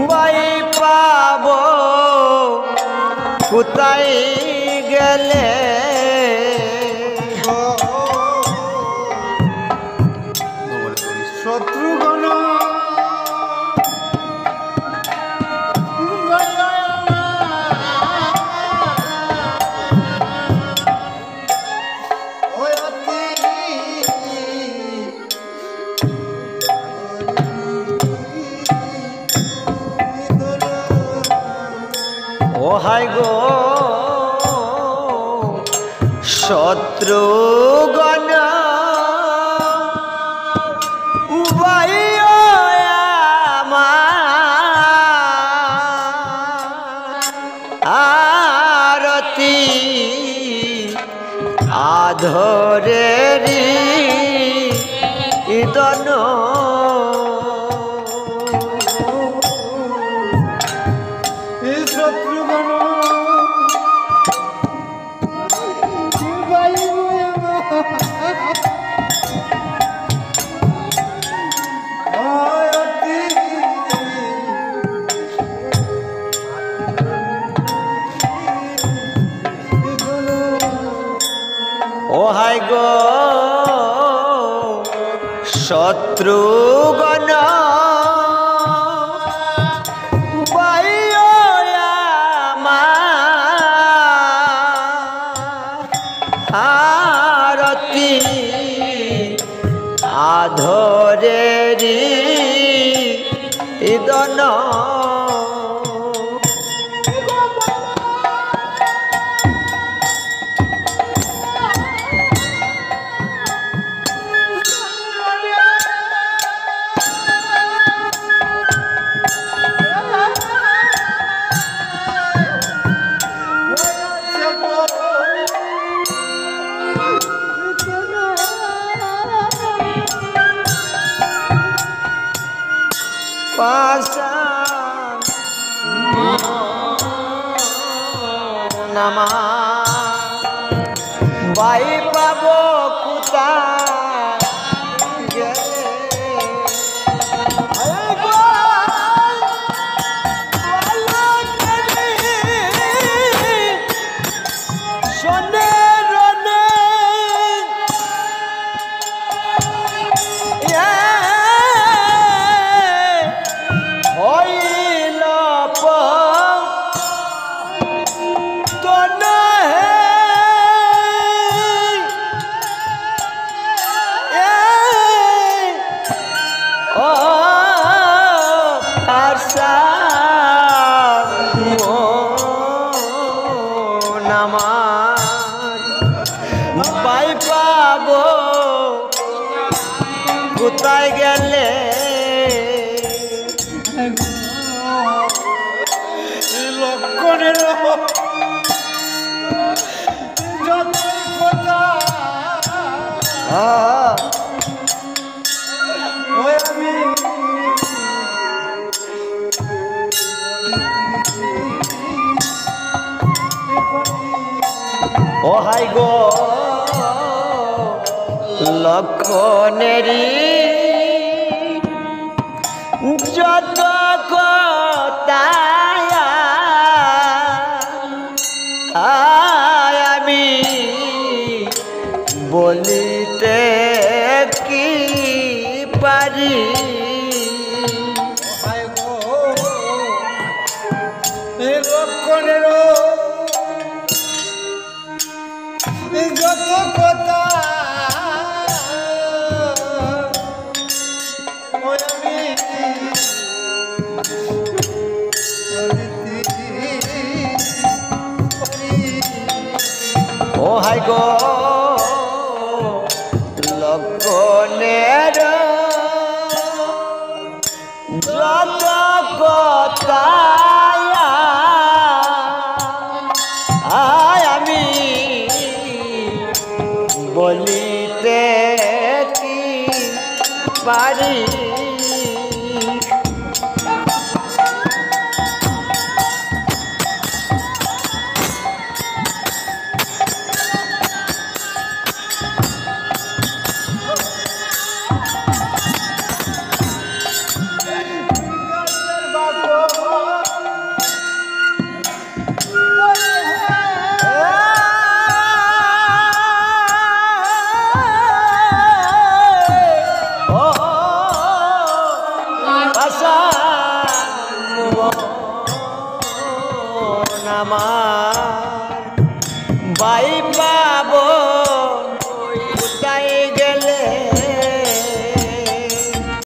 ভাই পাবো কোথায় গেলে শত্রুগণ ও হাই গো শত্রুগণ আরতি আধরেরি ইদন শত্রুগণ ও হাই গো শত্রুগণ আরতি আধরেরি ইদন পাশান নামা ভাই পাবো কোথায় গেলে শোনে রনে হইল পাই পাবো কোথায় গেলে লক্ষণের যত কথা আমি ও হাই গো লক্ষণেরি যত কথা আমি বলিতে কি পারি লক্ষণের যত কথা ও হাই গো লক্ষণের যত কথা আমি বলিতে কি পারি আমার বাই পাবো